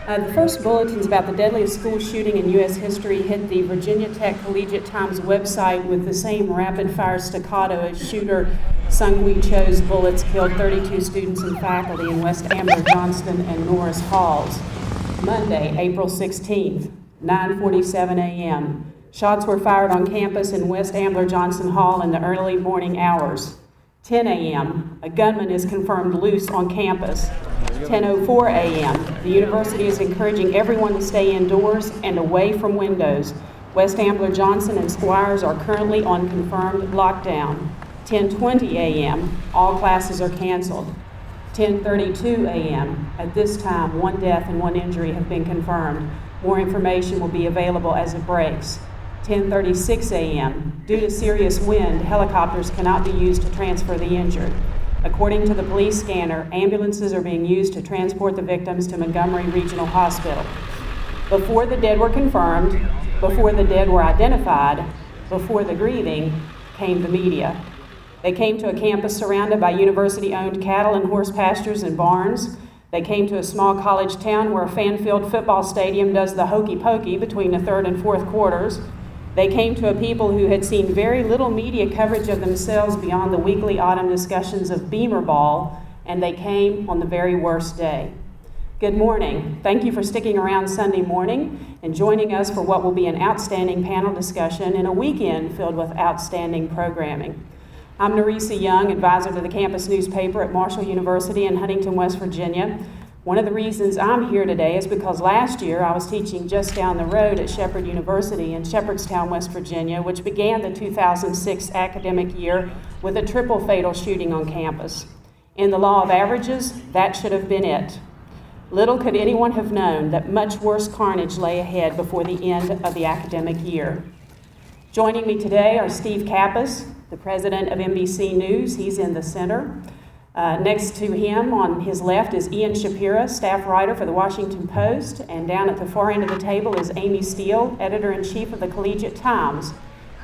The first bulletins about the deadliest school shooting in U.S. history hit the Virginia Tech Collegiate Times website with the same rapid-fire staccato as shooter Seung-Hui Cho's bullets killed 32 students and faculty in West Ambler Johnston and Norris Halls. Monday, April 16th, 9:47 a.m. Shots were fired on campus in West Ambler Johnston Hall in the early morning hours. 10 a.m., a gunman is confirmed loose on campus. 10:04 a.m., the university is encouraging everyone to stay indoors and away from windows. West Ambler Johnston and Squires are currently on confirmed lockdown. 10:20 a.m., all classes are canceled. 10:32 a.m., at this time, 1 death and 1 injury have been confirmed. More information will be available as it breaks. 10:36 a.m., due to serious wind, helicopters cannot be used to transfer the injured. According to the police scanner, ambulances are being used to transport the victims to Montgomery Regional Hospital. Before the dead were confirmed, before the dead were identified, before the grieving, came the media. They came to a campus surrounded by university-owned cattle and horse pastures and barns. They came to a small college town where a fan-filled football stadium does the hokey-pokey between the third and fourth quarters. They came to a people who had seen very little media coverage of themselves beyond the weekly autumn discussions of Beamer Ball, and they came on the very worst day. Good morning. Thank you for sticking around Sunday morning and joining us for what will be an outstanding panel discussion and a weekend filled with outstanding programming. I'm Norris Young, advisor to the campus newspaper at Marshall University in Huntington, West Virginia. One of the reasons I'm here today is because last year I was teaching just down the road at Shepherd University in Shepherdstown, West Virginia, which began the 2006 academic year with a triple fatal shooting on campus. In the law of averages, that should have been it. Little could anyone have known that much worse carnage lay ahead before the end of the academic year. Joining me today are Steve Kappas, the president of NBC News. He's in the center. Next to him on his left is Ian Shapira, staff writer for the Washington Post, and down at the far end of the table is Amy Steele, editor-in-chief of the Collegiate Times.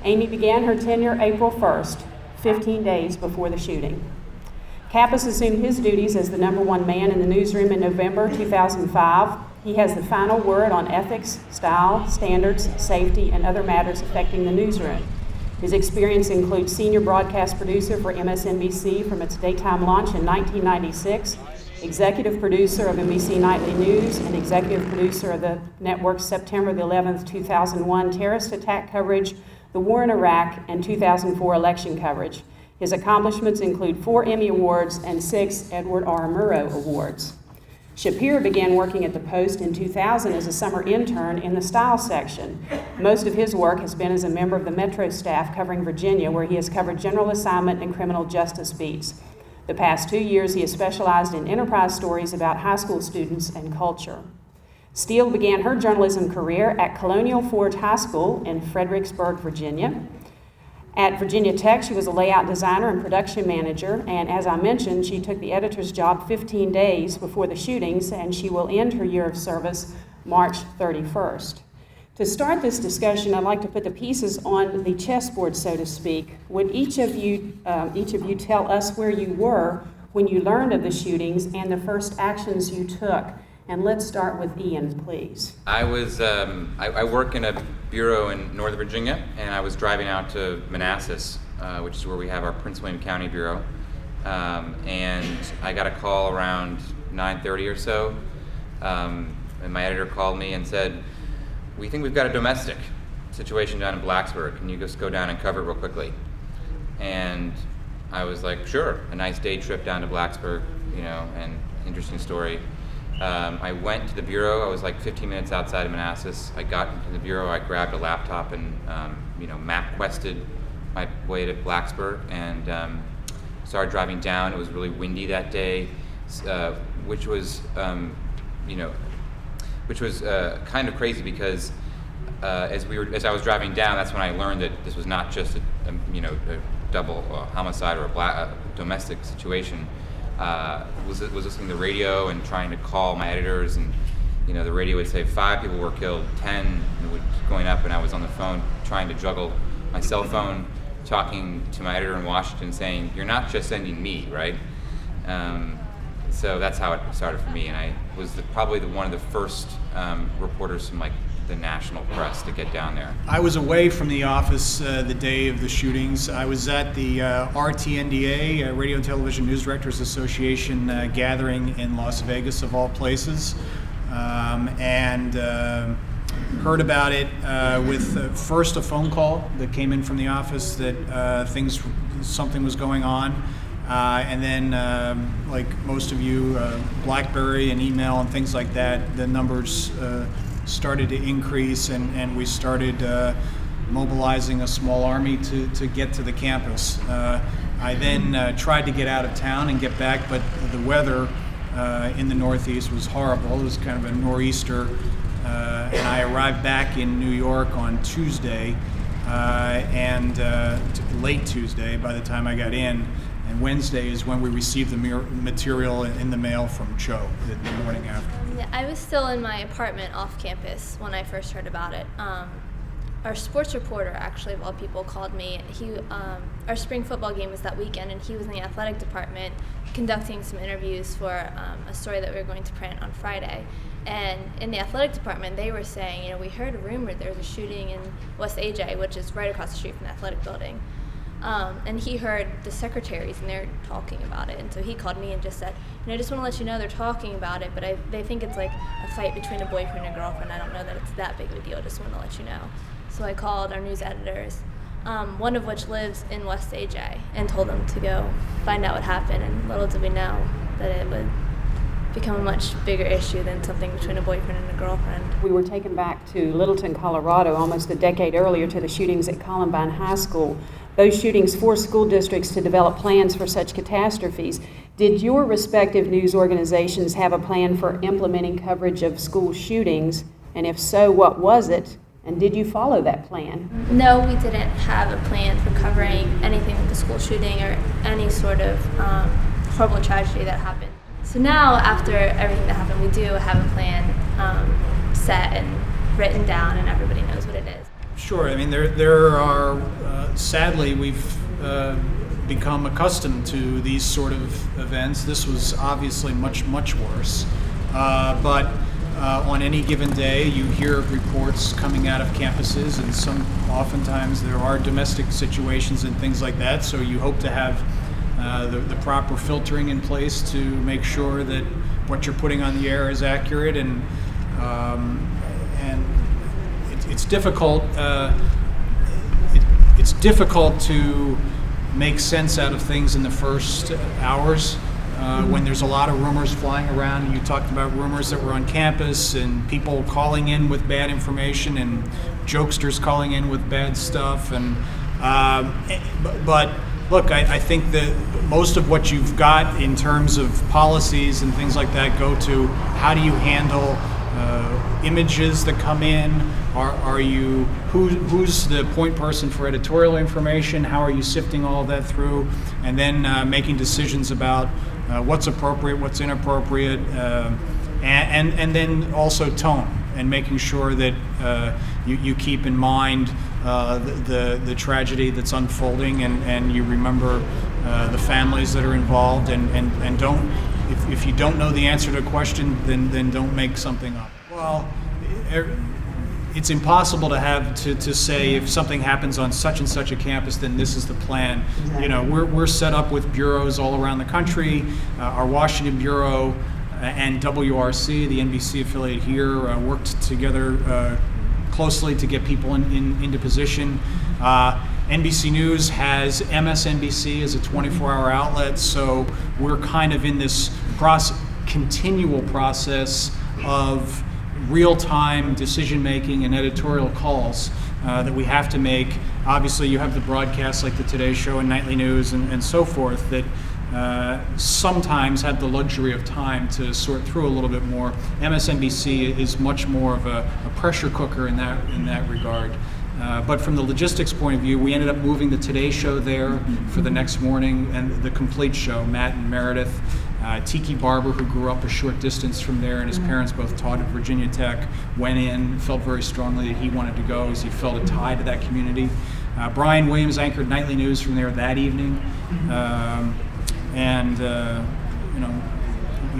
Amy began her tenure April 1st, 15 days before the shooting. Kappas assumed his duties as the #1 man in the newsroom in November 2005. He has the final word on ethics, style, standards, safety, and other matters affecting the newsroom. His experience includes senior broadcast producer for MSNBC from its daytime launch in 1996, executive producer of NBC Nightly News, and executive producer of the network's September the 11th, 2001 terrorist attack coverage, the war in Iraq, and 2004 election coverage. His accomplishments include 4 Emmy Awards and 6 Edward R. Murrow Awards. Shapira began working at the Post in 2000 as a summer intern in the style section. Most of his work has been as a member of the Metro staff covering Virginia, where he has covered general assignment and criminal justice beats. The past 2 years, he has specialized in enterprise stories about high school students and culture. Steele began her journalism career at Colonial Forge High School in Fredericksburg, Virginia. At Virginia Tech, she was a layout designer and production manager, and as I mentioned, she took the editor's job 15 days before the shootings, and she will end her year of service March 31st. To start this discussion, I'd like to put the pieces on the chessboard, so to speak. Would each of you tell us where you were when you learned of the shootings and the first actions you took? And let's start with Ian, please. I work in a bureau in Northern Virginia, and I was driving out to Manassas, which is where we have our Prince William County bureau. And I got a call around 9:30 or so, and my editor called me and said, "We think we've got a domestic situation down in Blacksburg. Can you just go down and cover it real quickly?" And I was like, "Sure." A nice day trip down to Blacksburg, and interesting story. I went to the bureau. I was like 15 minutes outside of Manassas. I got into the bureau. I grabbed a laptop and map quested my way to Blacksburg and started driving down. It was really windy that day, which was kind of crazy because as I was driving down, that's when I learned that this was not just a double homicide or a domestic situation. Was listening to the radio and trying to call my editors, and the radio would say 5 people were killed, 10, and it would keep going up, and I was on the phone trying to juggle my cell phone, talking to my editor in Washington, saying, "You're not just sending me, right?" so that's how it started for me, and I was probably one of the first reporters from like the national press to get down there. I was away from the office the day of the shootings. I was at the RTNDA, Radio and Television News Directors Association gathering in Las Vegas, of all places, and heard about it with first a phone call that came in from the office that something was going on, and then like most of you, BlackBerry and email and things like that, the numbers started to increase, and we started mobilizing a small army to get to the campus. I then tried to get out of town and get back, but the weather in the Northeast was horrible. It was kind of a nor'easter, and I arrived back in New York on Tuesday, and late Tuesday by the time I got in. And Wednesday is when we received the material in the mail from Cho the morning after. I was still in my apartment off campus when I first heard about it. Our sports reporter, actually, of all people, called me. Our spring football game was that weekend, and he was in the athletic department conducting some interviews for a story that we were going to print on Friday. And in the athletic department, they were saying, we heard a rumor there was a shooting in West AJ, which is right across the street from the athletic building. And he heard the secretaries, and they're talking about it. And so he called me and just said, I just want to let you know they're talking about it, but they think it's like a fight between a boyfriend and a girlfriend. I don't know that it's that big of a deal. Just want to let you know. So I called our news editors, one of which lives in West AJ, and told them to go find out what happened. And little did we know that it would become a much bigger issue than something between a boyfriend and a girlfriend. We were taken back to Littleton, Colorado, almost a decade earlier, to the shootings at Columbine High School. Those shootings forced school districts to develop plans for such catastrophes. Did your respective news organizations have a plan for implementing coverage of school shootings? And if so, what was it? And did you follow that plan? No, we didn't have a plan for covering anything with the school shooting or any sort of horrible tragedy that happened. So now, after everything that happened, we do have a plan set and written down, and everybody knows what it is. Sure. I mean, there are, sadly, we've become accustomed to these sort of events. This was obviously much, much worse. But on any given day, you hear of reports coming out of campuses, and oftentimes there are domestic situations and things like that. So you hope to have the proper filtering in place to make sure that what you're putting on the air is accurate, and it's difficult. It's difficult to make sense out of things in the first hours when there's a lot of rumors flying around. You talked about rumors that were on campus and people calling in with bad information and jokesters calling in with bad stuff. And but look, I think that most of what you've got in terms of policies and things like that go to how do you handle images that come in. Are you who's the point person for editorial information? How are you sifting all of that through, and then making decisions about what's appropriate, what's inappropriate, and then also tone, and making sure that you keep in mind the tragedy that's unfolding, and you remember the families that are involved, and don't, if you don't know the answer to a question, then don't make something up. Well, it's impossible to say if something happens on such and such a campus, then this is the plan. Exactly. We're set up with bureaus all around the country. Our Washington bureau and WRC, the NBC affiliate here, worked together closely to get people into position. NBC News has MSNBC as a 24-hour outlet, so we're kind of in this continual process of real-time decision-making and editorial calls that we have to make. Obviously, you have the broadcasts like the Today Show and Nightly News and so forth that sometimes have the luxury of time to sort through a little bit more. MSNBC is much more of a pressure cooker in that regard. But from the logistics point of view, we ended up moving the Today Show there for the next morning, and the complete show, Matt and Meredith. Tiki Barber, who grew up a short distance from there, and his parents both taught at Virginia Tech, went in, felt very strongly that he wanted to go as he felt a tie to that community. Brian Williams anchored Nightly News from there that evening.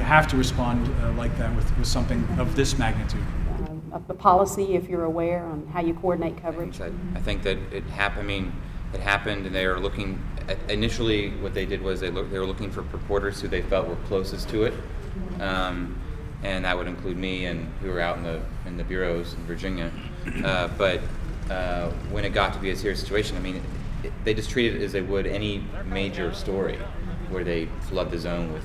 have to respond like that with something of this magnitude. A policy, if you're aware, on how you coordinate coverage? I think that it happened, and they were looking. Initially, what they did was they were looking for reporters who they felt were closest to it, and that would include me and who were out in the bureaus in Virginia. But when it got to be a serious situation, I mean, they just treated it as they would any major story, where they flood the zone with,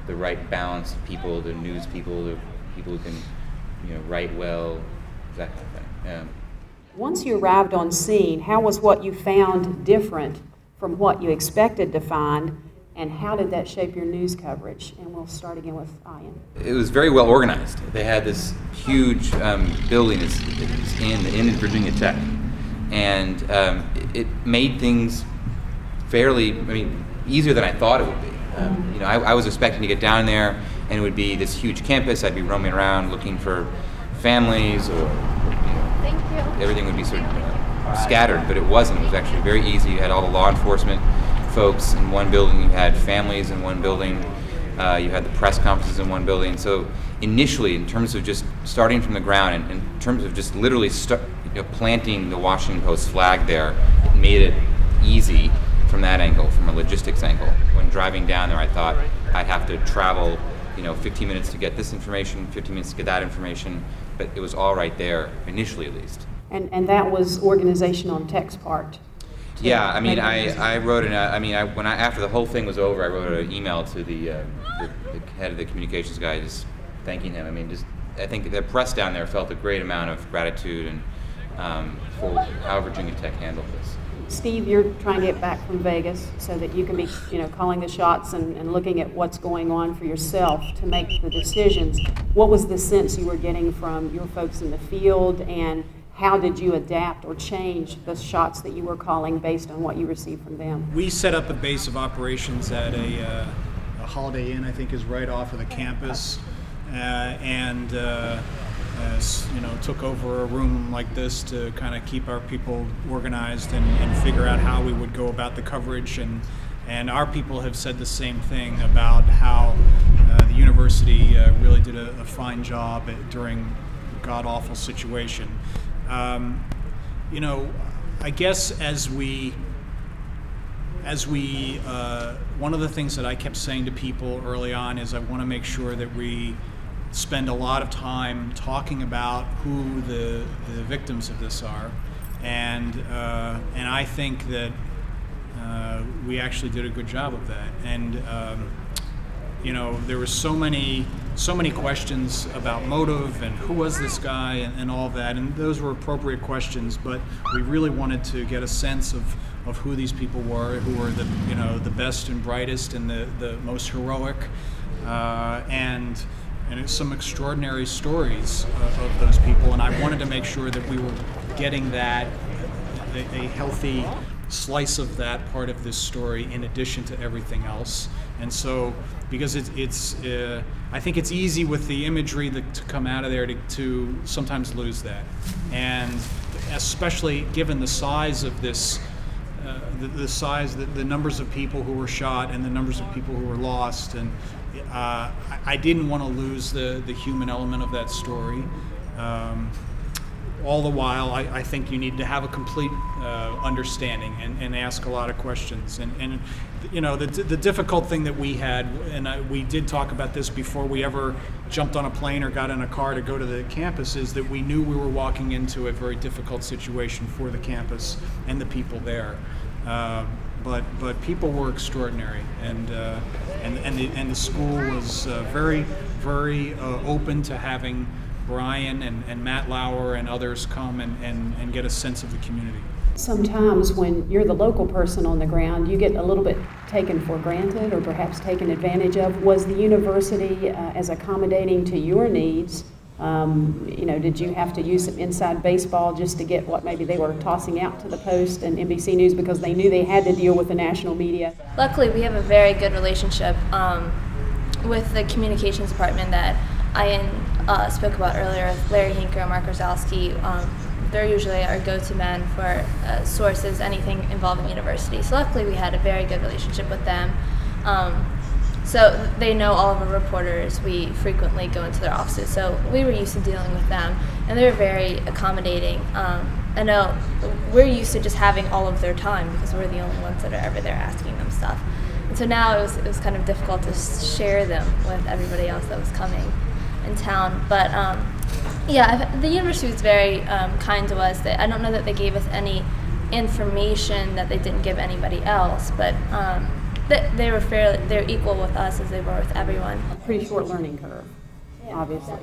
the right balance of people, the news people, the people who can, write well, that kind of thing. Yeah. Once you arrived on scene, how was what you found different from what you expected to find, and how did that shape your news coverage? And we'll start again with Ian. It was very well organized. They had this huge building in Virginia Tech, and it made things fairly, easier than I thought it would be. I was expecting to get down there, and it would be this huge campus. I'd be roaming around looking for families, or Thank you. everything would be sort of scattered, but it wasn't. It was actually very easy. You had all the law enforcement folks in one building, you had families in one building, you had the press conferences in one building. So initially, in terms of just starting from the ground, and in terms of just literally planting the Washington Post flag there, it made it easy from that angle, from a logistics angle. When driving down there, I thought I'd have to travel 15 minutes to get this information, 15 minutes to get that information, but it was all right there, initially at least. And that was organization on Tech's part? Yeah, I wrote after the whole thing was over, I wrote an email to the head of the communications guy, just thanking him. I think the press down there felt a great amount of gratitude and for how Virginia Tech handled this. Steve, you're trying to get back from Vegas so that you can be, calling the shots and looking at what's going on for yourself to make the decisions. What was the sense you were getting from your folks in the field, and how did you adapt or change the shots that you were calling based on what you received from them? We set up a base of operations at a Holiday Inn, I think is right off of the campus, and took over a room like this to kind of keep our people organized and figure out how we would go about the coverage. And our people have said the same thing about how the university really did a fine job during a god-awful situation. I guess as we one of the things that I kept saying to people early on is I want to make sure that we spend a lot of time talking about who the victims of this are, and I think that we actually did a good job of that. And there were so many questions about motive and who was this guy and all that, and those were appropriate questions, but we really wanted to get a sense of who these people were, who were the best and brightest and the most heroic, and some extraordinary stories of those people. And I wanted to make sure that we were getting that a healthy slice of that part of this story in addition to everything else. And so, because I think it's easy with the imagery to come out of there to sometimes lose that, and especially given the size of this, the numbers of people who were shot and the numbers of people who were lost, and I didn't want to lose the human element of that story. All the while, I think you need to have a complete understanding and ask a lot of questions. And the difficult thing that we had, and we did talk about this before we ever jumped on a plane or got in a car to go to the campus, is that we knew we were walking into a very difficult situation for the campus and the people there. But people were extraordinary, and the school was very, very open to having Brian and Matt Lauer and others come and get a sense of the community. Sometimes when you're the local person on the ground, you get a little bit taken for granted or perhaps taken advantage of. Was the university as accommodating to your needs? Did you have to use some inside baseball just to get what maybe they were tossing out to the Post and NBC News because they knew they had to deal with the national media? Luckily, we have a very good relationship with the communications department that Ian spoke about earlier, with Larry Hinker and Mark Rosowski. They're usually our go-to men for sources, anything involving university. So luckily we had a very good relationship with them. So they know all of our reporters. We frequently go into their offices, so we were used to dealing with them, and they were very accommodating. I know we're used to just having all of their time because we're the only ones that are ever there asking them stuff. And so now it was kind of difficult to share them with everybody else that was coming in town. But yeah, the university was very kind to us. I don't know that they gave us any information that they didn't give anybody else, but they were equal with us as they were with everyone. Pretty short learning curve, obviously.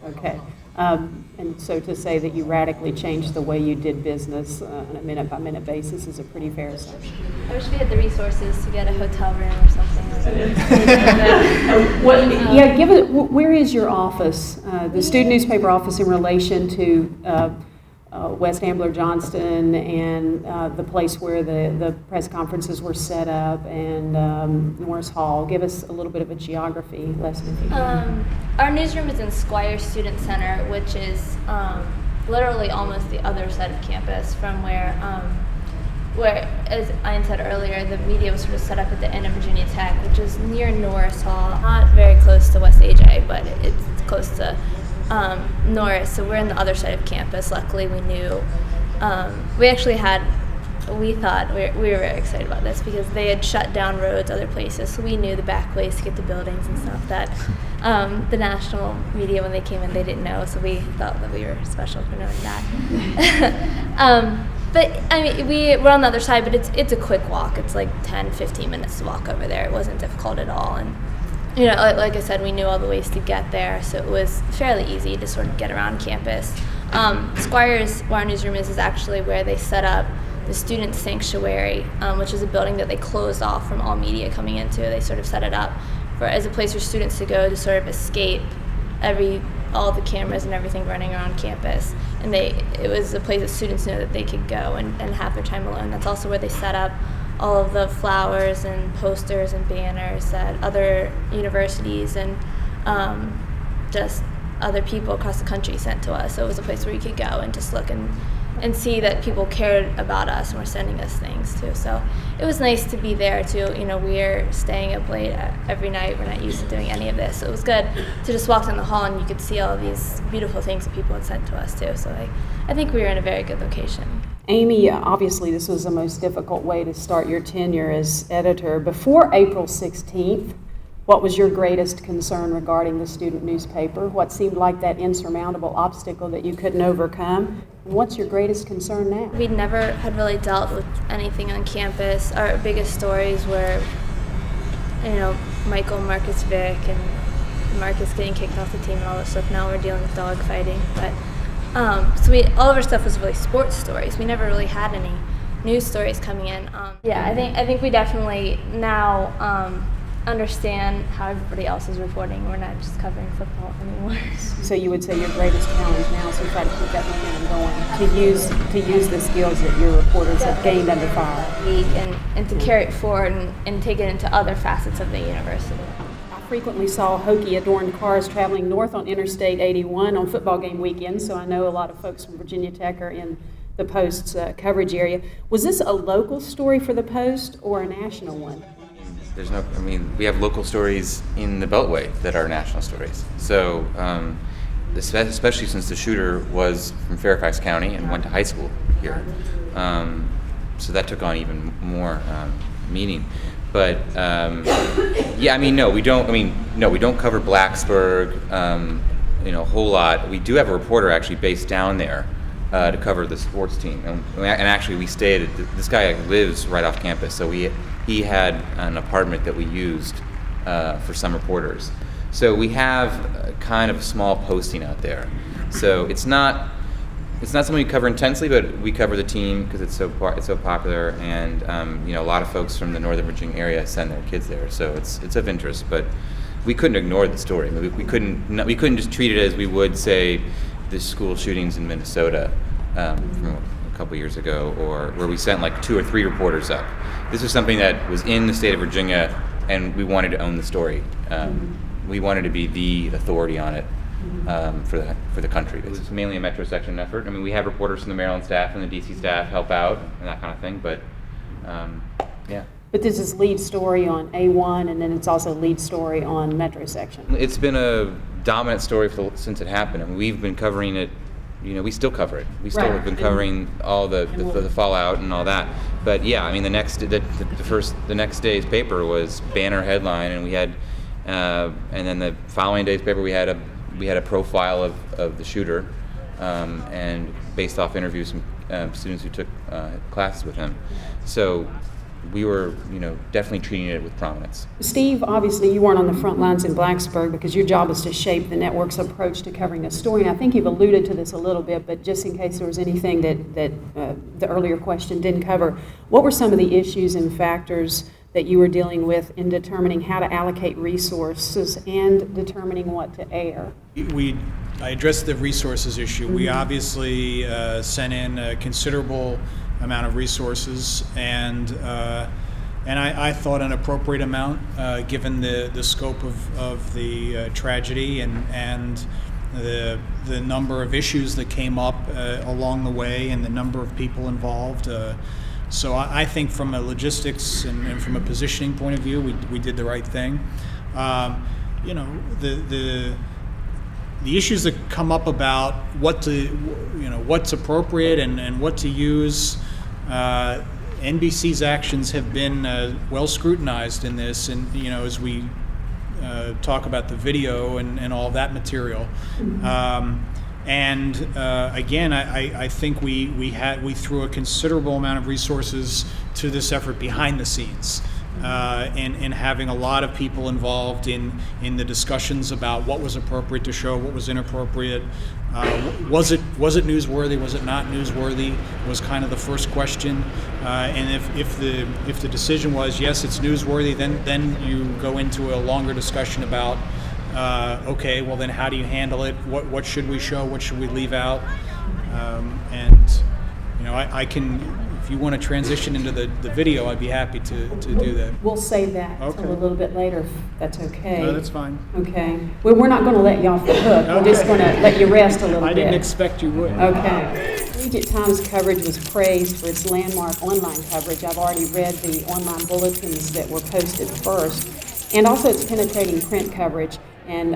Okay. And so to say that you radically changed the way you did business on a minute-by-minute basis is a pretty fair assumption. I wish we had the resources to get a hotel room or something like that. Yeah, where is your office, the student newspaper office, in relation to West Ambler Johnston and the place where the press conferences were set up and Norris Hall? Give us a little bit of a geography lesson if you can. Our newsroom is in Squire Student Center, which is literally almost the other side of campus from where, as Ian said earlier, the media was sort of set up at the end of Virginia Tech, which is near Norris Hall, not very close to West AJ, but it's close to Norris, so we're on the other side of campus. Luckily, we knew. We thought we were very excited about this because they had shut down roads other places, so we knew the back ways to get to buildings and stuff that the national media, when they came in, they didn't know. So we thought that we were special for knowing that. But I mean, we're on the other side, but it's a quick walk. It's like 10-15 minutes to walk over there. It wasn't difficult at all, and you know, like I said, we knew all the ways to get there, so it was fairly easy to sort of get around campus. Squire's, where our newsroom is actually where they set up the Student Sanctuary, which is a building that they closed off from all media coming into. They sort of set it up as a place for students to go to sort of escape all the cameras and everything running around campus. And it was a place that students know that they could go and have their time alone. That's also where they set up all of the flowers and posters and banners that other universities and just other people across the country sent to us. So it was a place where you could go and just look and see that people cared about us and were sending us things too. So it was nice to be there too. You know, we're staying up late every night. We're not used to doing any of this. So it was good to just walk down the hall and you could see all of these beautiful things that people had sent to us too. So I think we were in a very good location. Amy, obviously this was the most difficult way to start your tenure as editor. Before April 16th, what was your greatest concern regarding the student newspaper? What seemed like that insurmountable obstacle that you couldn't overcome? And what's your greatest concern now? We never had really dealt with anything on campus. Our biggest stories were, you know, Michael Marcus Vick and Marcus getting kicked off the team and all that stuff. Now we're dealing with dog fighting. But so all of our stuff was really sports stories. We never really had any news stories coming in. I think we definitely now understand how everybody else is reporting. We're not just covering football anymore. So you would say your greatest challenge now is to try to keep that momentum going, to use the skills that your reporters have gained under fire. And to carry it forward and take it into other facets of the university. I frequently saw Hokie-adorned cars traveling north on Interstate 81 on football game weekend, so I know a lot of folks from Virginia Tech are in the Post's coverage area. Was this a local story for the Post or a national one? We have local stories in the Beltway that are national stories. So, especially since the shooter was from Fairfax County and went to high school here. So that took on even more meaning. But we don't cover Blacksburg, a whole lot. We do have a reporter actually based down there to cover the sports team, and actually we stayed. This guy lives right off campus, so he had an apartment that we used for some reporters. So we have kind of a small posting out there. So it's not something we cover intensely, but we cover the team because it's so popular, and a lot of folks from the Northern Virginia area send their kids there. So it's of interest, but we couldn't ignore the story. I mean, we couldn't just treat it as we would say the school shootings in Minnesota from a couple years ago, or where we sent like 2 or 3 reporters up. This was something that was in the state of Virginia, and we wanted to own the story. We wanted to be the authority on it for the country. It was mainly a metro section effort. I mean, we have reporters from the Maryland staff and the DC staff help out and that kind of thing, but yeah. But this is lead story on A1, and then it's also lead story on Metro section. It's been a dominant story since it happened. I mean, we've been covering it. We still cover it. We still Right. have been covering all the fallout and all that. But yeah, I mean, the next day's paper was banner headline, and we had, and then the following day's paper we had a profile of the shooter, and based off interviews from students who took classes with him. So we were, definitely treating it with prominence. Steve, obviously you weren't on the front lines in Blacksburg because your job was to shape the network's approach to covering a story. And I think you've alluded to this a little bit, but just in case there was anything that the earlier question didn't cover, what were some of the issues and factors that you were dealing with in determining how to allocate resources and determining what to air? I addressed the resources issue. We obviously sent in a considerable amount of resources, and I thought an appropriate amount given the scope of the tragedy and the number of issues that came up along the way and the number of people involved. So I think from a logistics and from a positioning point of view, we did the right thing. The issues that come up about what's appropriate and what to use. NBC's actions have been well scrutinized in this, and as we talk about the video and all that material. Again, I think we threw a considerable amount of resources to this effort behind the scenes, and having a lot of people involved in the discussions about what was appropriate to show, what was inappropriate. Was it newsworthy? Was it not newsworthy? Was kind of the first question. And if the decision was yes, it's newsworthy, then you go into a longer discussion about okay, well then how do you handle it? What should we show? What should we leave out? I can. If you want to transition into the video, I'd be happy to do that. We'll save that Okay. until a little bit later, if that's okay. No, that's fine. Okay. Well, we're not going to let you off the hook. We're just going to let you rest a little bit. I didn't expect you would. Okay. Collegiate Times coverage was praised for its landmark online coverage. I've already read the online bulletins that were posted first, and also its penetrating print coverage. And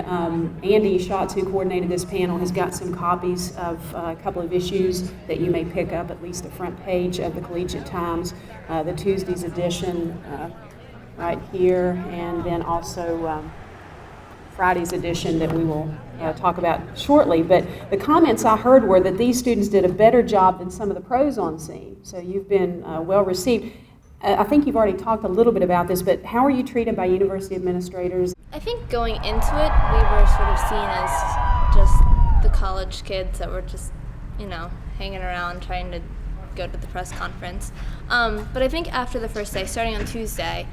Andy Schatz, who coordinated this panel, has got some copies of a couple of issues that you may pick up, at least the front page of the Collegiate Times, the Tuesday's edition right here, and then also Friday's edition that we will talk about shortly. But the comments I heard were that these students did a better job than some of the pros on scene. So you've been well received. I think you've already talked a little bit about this, but how are you treated by university administrators? I think going into it, we were sort of seen as just the college kids that were just, hanging around trying to go to the press conference. But I think after the first day, starting on Tuesday,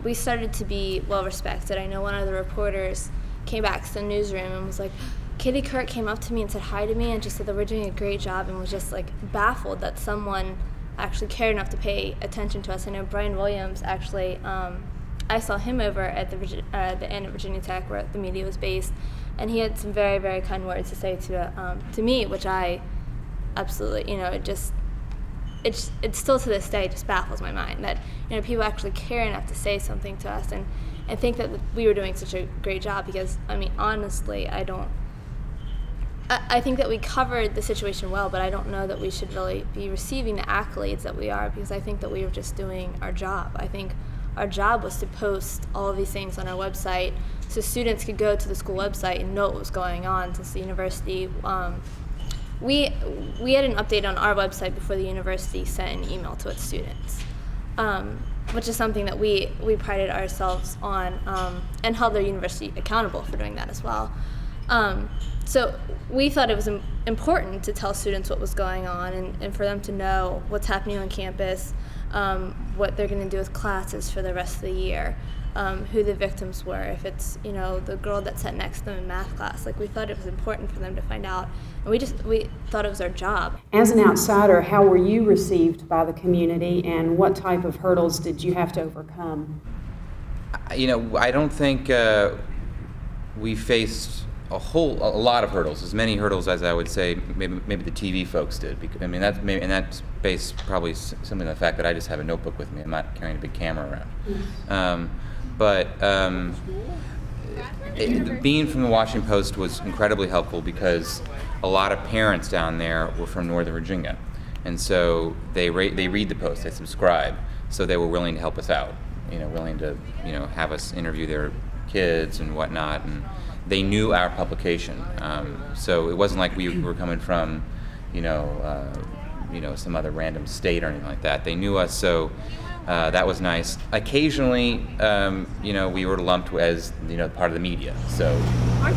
we started to be well respected. I know one of the reporters came back to the newsroom and was like, Katie Kirk came up to me and said hi to me and just said that we're doing a great job, and was just like baffled that someone actually cared enough to pay attention to us. I know Brian Williams actually, I saw him over at the Inn at Virginia Tech where the media was based, and he had some very, very kind words to say to me, which I absolutely, it's still to this day just baffles my mind that people actually care enough to say something to us and think that we were doing such a great job, because honestly I think that we covered the situation well, but I don't know that we should really be receiving the accolades that we are, because I think that we were just doing our job. I think our job was to post all of these things on our website so students could go to the school website and know what was going on, since the university, we had an update on our website before the university sent an email to its students, which is something that we prided ourselves on, and held the university accountable for doing that as well. So we thought it was important to tell students what was going on and for them to know what's happening on campus, what they're going to do with classes for the rest of the year, who the victims were, if it's the girl that sat next to them in math class. We thought it was important for them to find out, and we thought it was our job. As an outsider, how were you received by the community, and what type of hurdles did you have to overcome? I don't think we faced a lot of hurdles, as many hurdles as I would say maybe the TV folks did. Because, I mean, that's based probably simply on the fact that I just have a notebook with me. I'm not carrying a big camera around. Being from the Washington Post was incredibly helpful because a lot of parents down there were from Northern Virginia, and so they read the Post, they subscribe, so they were willing to help us out, willing to have us interview their kids and whatnot, and they knew our publication, so it wasn't like we were coming from some other random state or anything like that. They knew us, so that was nice. Occasionally, we were lumped as part of the media, so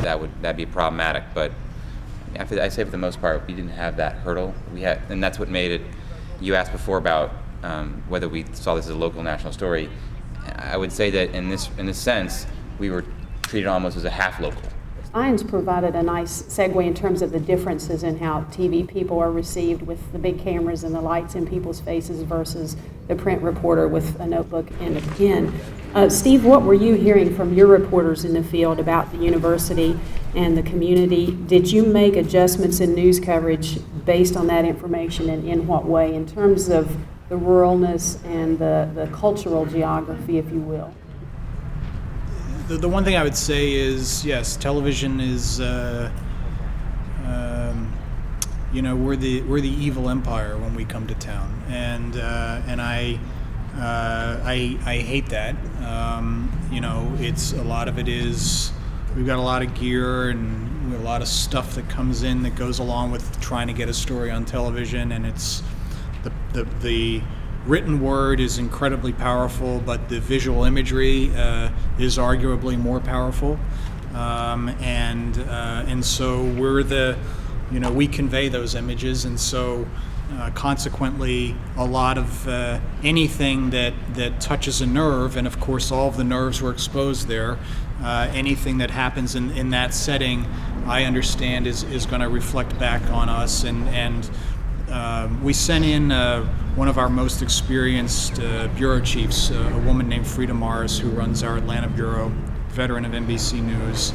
that'd be problematic. But I say for the most part, we didn't have that hurdle. And that's what made it. You asked before about whether we saw this as a local national story. I would say that in this sense, we were treated almost as a half local. Ian's provided a nice segue in terms of the differences in how TV people are received with the big cameras and the lights in people's faces versus the print reporter with a notebook and a pen. Steve, what were you hearing from your reporters in the field about the university and the community? Did you make adjustments in news coverage based on that information, and in what way, in terms of the ruralness and the cultural geography, if you will? The one thing I would say is, yes, television is, we're the evil empire when we come to town, and I hate that. It's a lot of it is we've got a lot of gear and a lot of stuff that comes in that goes along with trying to get a story on television, and it's the written word is incredibly powerful, but the visual imagery is arguably more powerful, and so we're we convey those images, and so consequently a lot of anything that touches a nerve, and of course all of the nerves were exposed there, anything that happens in that setting, I understand is going to reflect back on us, and we sent in one of our most experienced bureau chiefs, a woman named Frida Morris, who runs our Atlanta bureau, veteran of NBC News,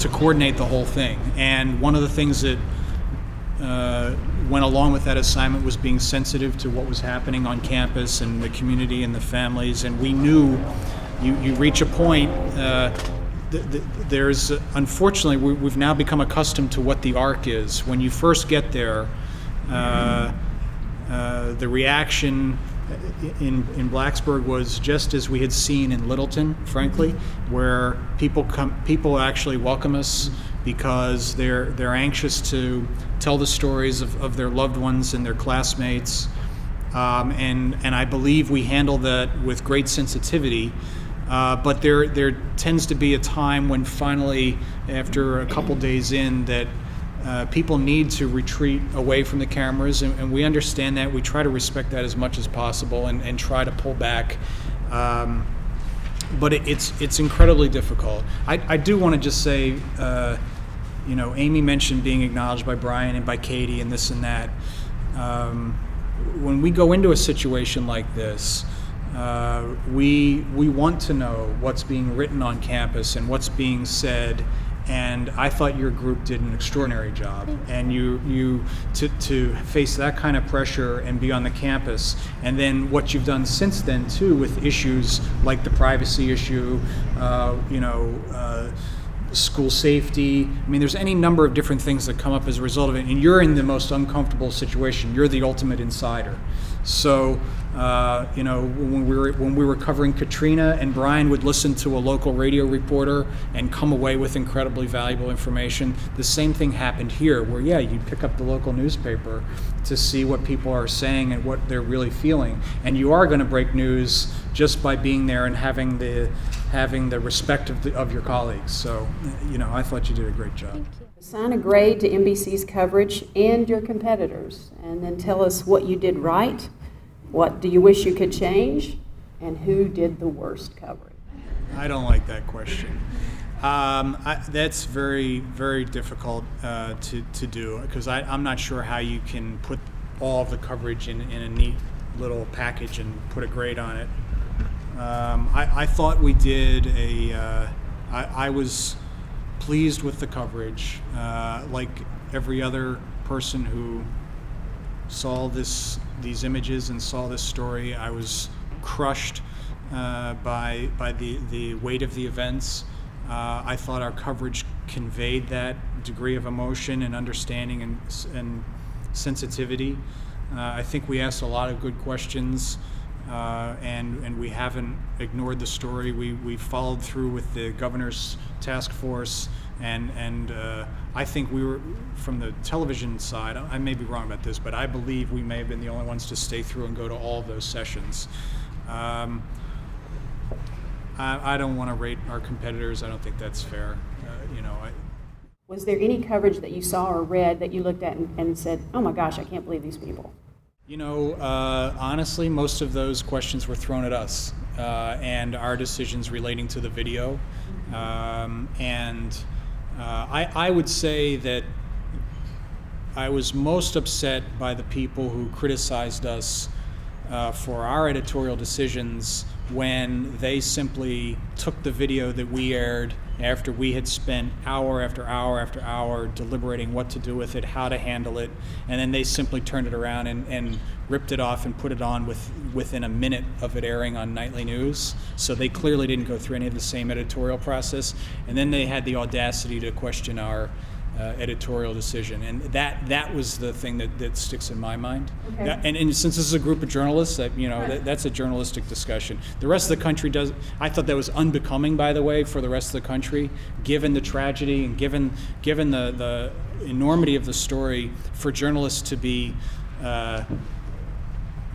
to coordinate the whole thing. And one of the things that went along with that assignment was being sensitive to what was happening on campus and the community and the families. And we knew you reach a point, there's, unfortunately, we've now become accustomed to what the arc is. When you first get there, the reaction in Blacksburg was just as we had seen in Littleton, frankly, where people actually welcome us because they're anxious to tell the stories of their loved ones and their classmates, and I believe we handle that with great sensitivity. But there tends to be a time when finally, after a couple days in, that people need to retreat away from the cameras, and we understand that. We try to respect that as much as possible and try to pull back. But it's incredibly difficult. I do want to just say, Amy mentioned being acknowledged by Brian and by Katie and this and that. When we go into a situation like this, we want to know what's being written on campus and what's being said. And I thought your group did an extraordinary job. And you to face that kind of pressure and be on the campus, and then what you've done since then too, with issues like the privacy issue, school safety. I mean, there's any number of different things that come up as a result of it, and you're in the most uncomfortable situation. You're the ultimate insider. So, when we were covering Katrina, and Brian would listen to a local radio reporter and come away with incredibly valuable information, the same thing happened here, where you'd pick up the local newspaper to see what people are saying and what they're really feeling, and you are going to break news just by being there and having the respect of your colleagues. So, I thought you did a great job. Thank you. Assign a grade to NBC's coverage and your competitors, and then tell us what you did right, what do you wish you could change, and who did the worst coverage. I don't like that question. That's very, very difficult to do, because I'm not sure how you can put all of the coverage in a neat little package and put a grade on it. I thought we did I was pleased with the coverage. Like every other person who saw these images and saw this story, I was crushed by the weight of the events. I thought our coverage conveyed that degree of emotion and understanding and sensitivity. I think we asked a lot of good questions, and we haven't ignored the story. We followed through with the governor's task force, and I think we were, from the television side, I may be wrong about this, but I believe we may have been the only ones to stay through and go to all of those sessions. I don't want to rate our competitors. I don't think that's fair. Was there any coverage that you saw or read that you looked at and said, oh my gosh, I can't believe these people? Honestly, most of those questions were thrown at us and our decisions relating to the video. I would say that I was most upset by the people who criticized us for our editorial decisions when they simply took the video that we aired after we had spent hour after hour after hour deliberating what to do with it, how to handle it, and then they simply turned it around and ripped it off and put it on within a minute of it airing on nightly news. So they clearly didn't go through any of the same editorial process, and then they had the audacity to question our editorial decision, and that was the thing that sticks in my mind. Okay. And since this is a group of journalists, that's a journalistic discussion. The rest of the country does. I thought that was unbecoming, by the way, for the rest of the country, given the tragedy and given the enormity of the story. For journalists to be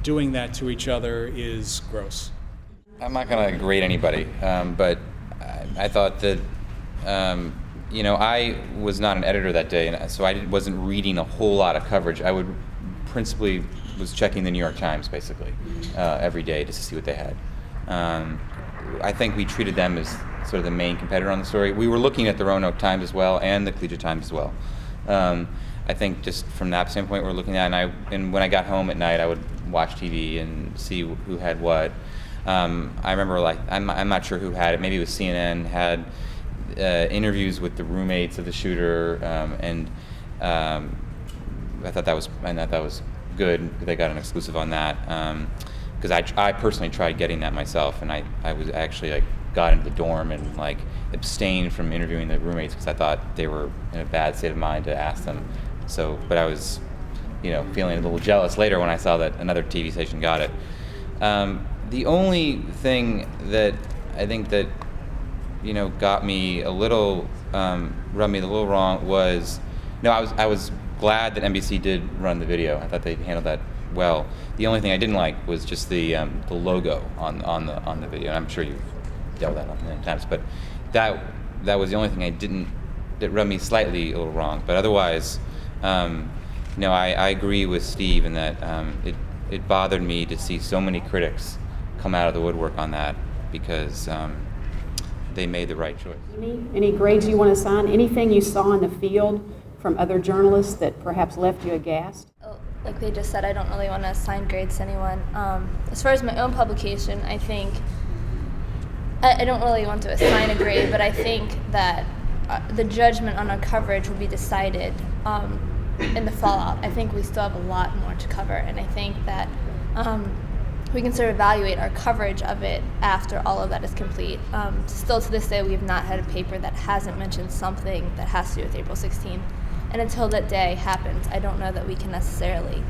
doing that to each other is gross. I'm not going to grade anybody, but I thought that. I was not an editor that day, and so I wasn't reading a whole lot of coverage. I principally was checking the New York Times, basically, every day just to see what they had. I think we treated them as sort of the main competitor on the story. We were looking at the Roanoke Times as well, and the Collegiate Times as well. I think just from that standpoint, we're looking at, and when I got home at night, I would watch TV and see who had what. I remember, I'm not sure who had it. Maybe it was CNN had interviews with the roommates of the shooter, and I thought that was good. They got an exclusive on that, because I personally tried getting that myself, and I was actually got into the dorm and abstained from interviewing the roommates because I thought they were in a bad state of mind to ask them. So, but I was, feeling a little jealous later when I saw that another TV station got it. The only thing that I think that got me a little, rubbed me a little wrong was, I was glad that NBC did run the video. I thought they handled that well. The only thing I didn't like was just the logo on the video. And I'm sure you've dealt with that many times, but that was the only thing that rubbed me slightly a little wrong. But otherwise, I agree with Steve in that it bothered me to see so many critics come out of the woodwork on that because. They made the right choice. Any grades you want to assign? Anything you saw in the field from other journalists that perhaps left you aghast? Like they just said, I don't really want to assign grades to anyone. As far as my own publication, I think I don't really want to assign a grade, but I think that the judgment on our coverage will be decided in the fallout. I think we still have a lot more to cover, and I think that we can sort of evaluate our coverage of it after all of that is complete. Still to this day, we have not had a paper that hasn't mentioned something that has to do with April 16th. And until that day happens, I don't know that we can necessarily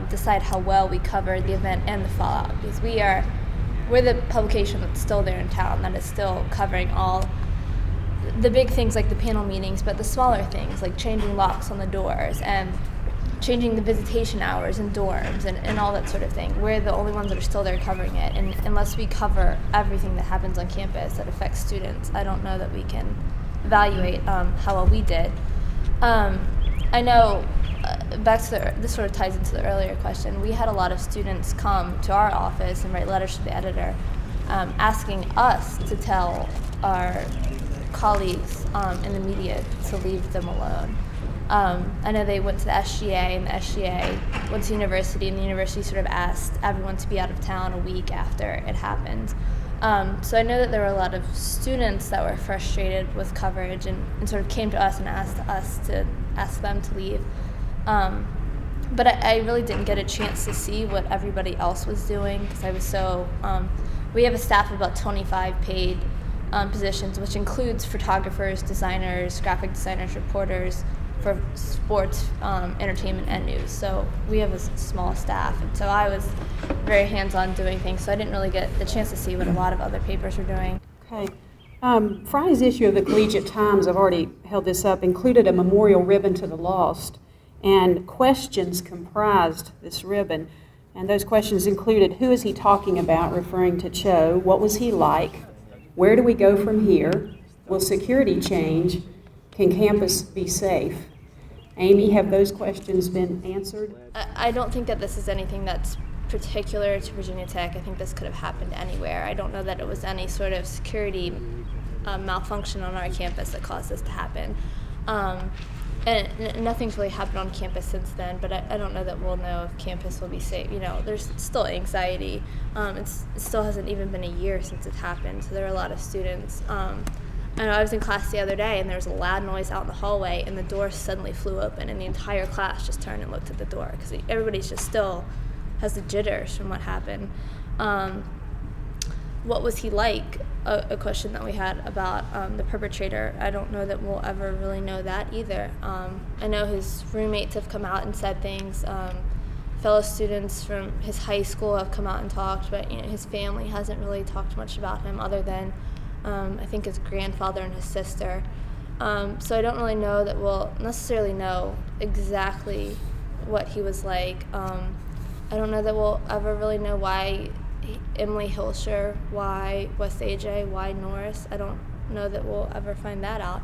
decide how well we covered the event and the fallout, because we're the publication that's still there in town, that is still covering all the big things like the panel meetings, but the smaller things like changing locks on the doors and changing the visitation hours in dorms and all that sort of thing. We're the only ones that are still there covering it, and unless we cover everything that happens on campus that affects students, I don't know that we can evaluate how well we did. I know, back to this sort of ties into the earlier question, we had a lot of students come to our office and write letters to the editor asking us to tell our colleagues in the media to leave them alone. I know they went to the SGA, and the SGA went to the university, and the university sort of asked everyone to be out of town a week after it happened. So I know that there were a lot of students that were frustrated with coverage and sort of came to us and asked us to ask them to leave. But I really didn't get a chance to see what everybody else was doing because I was so, we have a staff of about 25 paid positions, which includes photographers, designers, graphic designers, reporters for sports, entertainment, and news. So we have a small staff, and so I was very hands-on doing things, so I didn't really get the chance to see what a lot of other papers were doing. Okay. Friday's issue of the Collegiate Times, I've already held this up, included a memorial ribbon to the lost, and questions comprised this ribbon. And those questions included, who is he talking about, referring to Cho? What was he like? Where do we go from here? Will security change? Can campus be safe? Amy, have those questions been answered? I don't think that this is anything that's particular to Virginia Tech. I think this could have happened anywhere. I don't know that it was any sort of security malfunction on our campus that caused this to happen. And nothing's really happened on campus since then, but I don't know that we'll know if campus will be safe. You know, there's still anxiety. It still hasn't even been a year since it happened, so there are a lot of students. I know I was in class the other day, and there was a loud noise out in the hallway, and the door suddenly flew open, and the entire class just turned and looked at the door, because everybody's just still has the jitters from what happened. What was he like? A question that we had about the perpetrator. I don't know that we'll ever really know that either. I know his roommates have come out and said things. Fellow students from his high school have come out and talked, but his family hasn't really talked much about him other than I think his grandfather and his sister. So I don't really know that we'll necessarily know exactly what he was like. I don't know that we'll ever really know why Emily Hilscher, why West AJ, why Norris. I don't know that we'll ever find that out.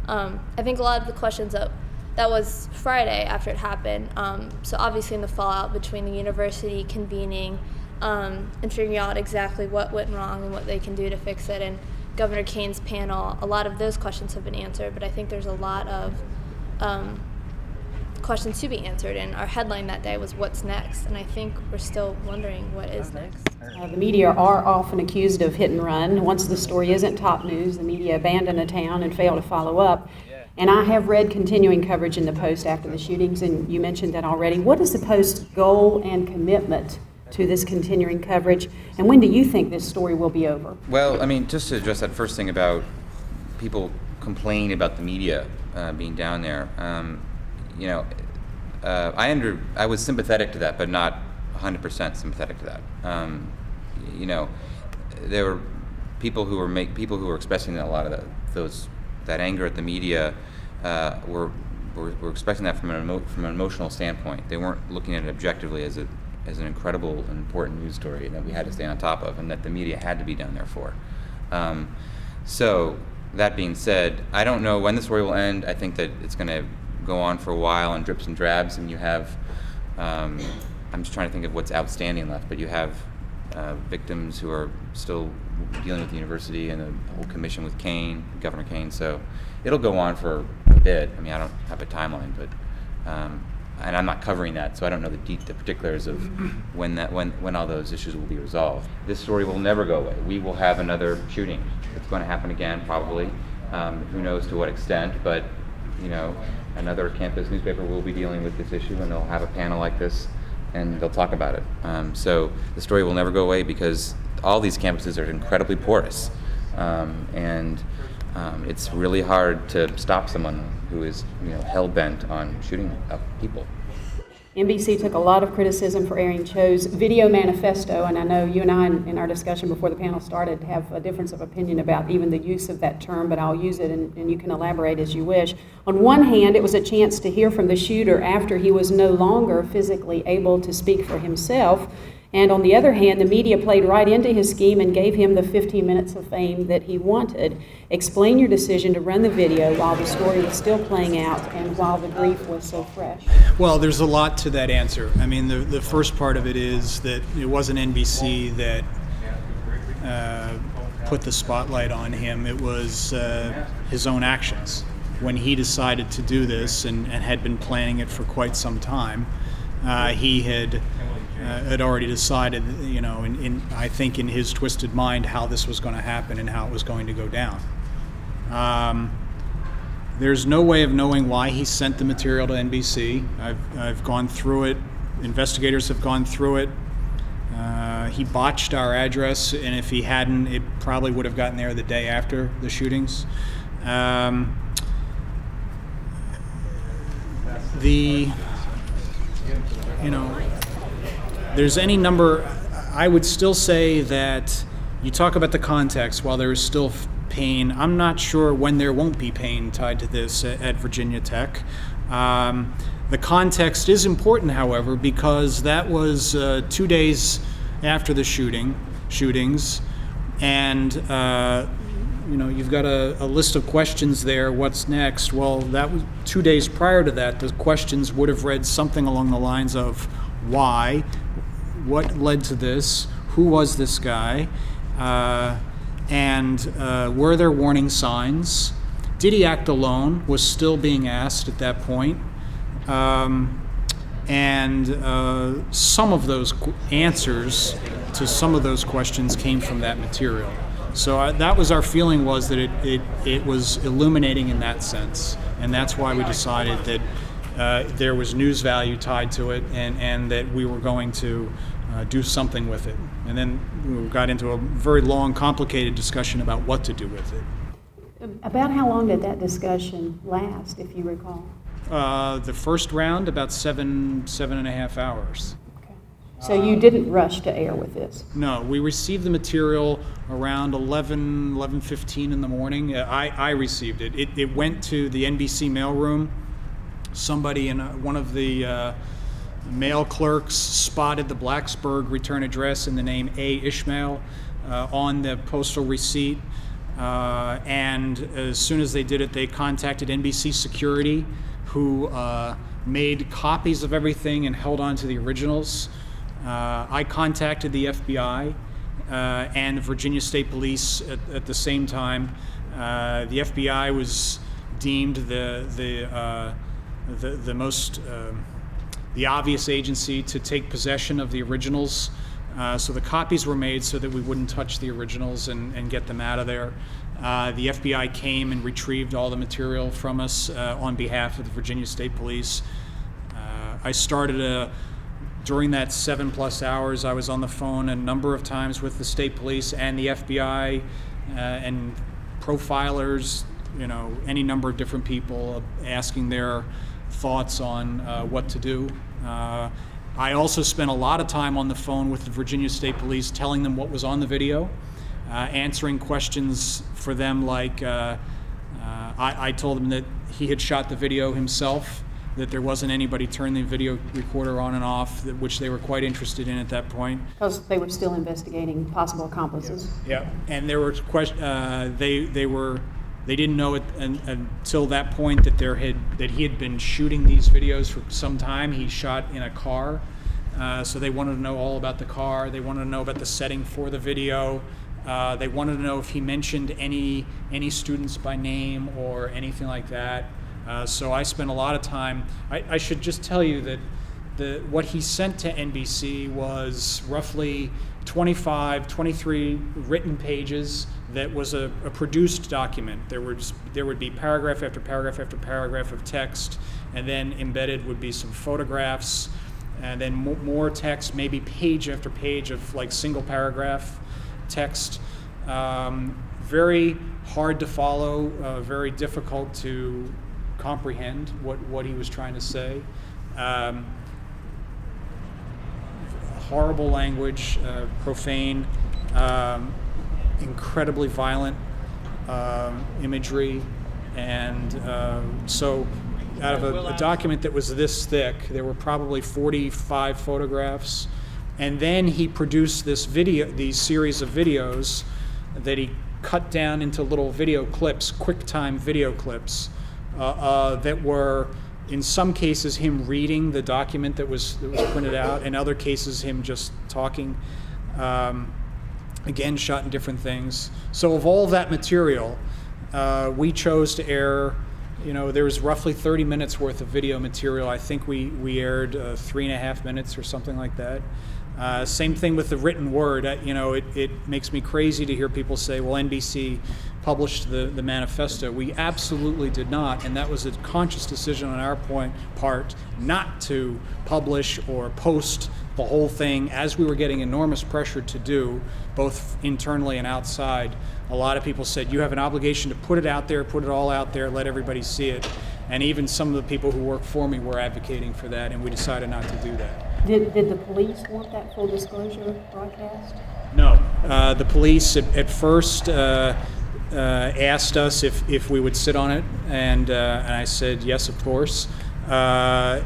I think a lot of the questions that was Friday after it happened. So obviously in the fallout between the university convening and figuring out exactly what went wrong and what they can do to fix it, and Governor Kane's panel, a lot of those questions have been answered, but I think there's a lot of questions to be answered, and our headline that day was "What's next?" and I think we're still wondering what is next. The media are often accused of hit and run. Once the story isn't top news, the media abandon a town and fail to follow up. And I have read continuing coverage in the Post after the shootings, and you mentioned that already. What is the Post's goal and commitment to this continuing coverage, and when do you think this story will be over? Well, I mean, just to address that first thing about people complaining about the media being down there, I was sympathetic to that, but not 100% sympathetic to that. There were people who were expressing a lot of that anger at the media were expressing that from an emotional standpoint. They weren't looking at it objectively as an incredible and important news story that we had to stay on top of, and that the media had to be down there for. So that being said, I don't know when the story will end. I think that it's going to go on for a while in drips and drabs, and you have, I'm just trying to think of what's outstanding left, but you have victims who are still dealing with the university and a whole commission with Governor Kane, so it'll go on for a bit. I mean, I don't have a timeline, but and I'm not covering that, so I don't know the particulars of when all those issues will be resolved. This story will never go away. We will have another shooting. It's going to happen again, probably. Who knows to what extent, but another campus newspaper will be dealing with this issue, and they'll have a panel like this, and they'll talk about it. So the story will never go away because all these campuses are incredibly porous, and it's really hard to stop someone who is hell-bent on shooting up people. NBC took a lot of criticism for airing Cho's video manifesto, and I know you and I, in our discussion before the panel started, have a difference of opinion about even the use of that term, but I'll use it and you can elaborate as you wish. On one hand, it was a chance to hear from the shooter after he was no longer physically able to speak for himself, and on the other hand, the media played right into his scheme and gave him the 15 minutes of fame that he wanted. Explain your decision to run the video while the story was still playing out and while the grief was so fresh. Well, there's a lot to that answer. I mean, the first part of it is that it wasn't NBC that put the spotlight on him. It was his own actions. When he decided to do this and had been planning it for quite some time, he had had already decided, I think in his twisted mind, how this was going to happen and how it was going to go down. There's no way of knowing why he sent the material to NBC. I've gone through it. Investigators have gone through it. He botched our address, and if he hadn't, it probably would have gotten there the day after the shootings. There's any number. I would still say that you talk about the context. While there is still pain, I'm not sure when there won't be pain tied to this at Virginia Tech. The context is important, however, because that was 2 days after the shootings, and you've got a list of questions there. What's next? Well, that was 2 days prior to that. The questions would have read something along the lines of why, what led to this, who was this guy, and were there warning signs? Did he act alone? Was still being asked at that point. Some of those answers to some of those questions came from that material. So that was our feeling, was that it was illuminating in that sense, and that's why we decided that there was news value tied to it, and that we were going to do something with it. And then we got into a very long, complicated discussion about what to do with it. About how long did that discussion last, if you recall? The first round, about seven and a half hours. Okay. So you didn't rush to air with this? No, we received the material around 11:15 in the morning. I received it. It went to the NBC mailroom. Somebody in one of the mail clerks spotted the Blacksburg return address and the name A. Ishmael on the postal receipt. And as soon as they did it, they contacted NBC security, who made copies of everything and held on to the originals. I contacted the FBI and Virginia State Police at the same time. The FBI was deemed the obvious agency to take possession of the originals. So the copies were made so that we wouldn't touch the originals and get them out of there. The FBI came and retrieved all the material from us on behalf of the Virginia State Police. I started during that 7+ hours, I was on the phone a number of times with the state police and the FBI and profilers, any number of different people, asking their thoughts on what to do. I also spent a lot of time on the phone with the Virginia State Police, telling them what was on the video, answering questions for them, like I told them that he had shot the video himself, that there wasn't anybody turning the video recorder on and off, which they were quite interested in at that point. Because they were still investigating possible accomplices. Yeah, and there were they didn't know it until that point that he had been shooting these videos for some time. He shot in a car, so they wanted to know all about the car. They wanted to know about the setting for the video. They wanted to know if he mentioned any students by name or anything like that. So I spent a lot of time. I should just tell you that what he sent to NBC was roughly 23 written pages. That was a produced document. There would be paragraph after paragraph after paragraph of text, and then embedded would be some photographs, and then more text, maybe page after page of like single paragraph text. Very hard to follow, very difficult to comprehend what he was trying to say. Horrible language, profane, incredibly violent imagery, and so out of a document that was this thick, there were probably 45 photographs, and then he produced these series of videos that he cut down into little video clips, QuickTime video clips, that were in some cases him reading the document that was printed out, in other cases him just talking. Again, shot in different things. So of all that material, we chose to air, there was roughly 30 minutes worth of video material. I think we aired 3.5 minutes or something like that. Same thing with the written word. It makes me crazy to hear people say, well, NBC published the manifesto. We absolutely did not, and that was a conscious decision on our part not to publish or post the whole thing, as we were getting enormous pressure to do, both internally and outside. A lot of people said, you have an obligation to put it out there, put it all out there, let everybody see it. And even some of the people who work for me were advocating for that, and we decided not to do that. Did the police want that full disclosure broadcast? No. The police at first asked us if we would sit on it, and I said yes, of course. But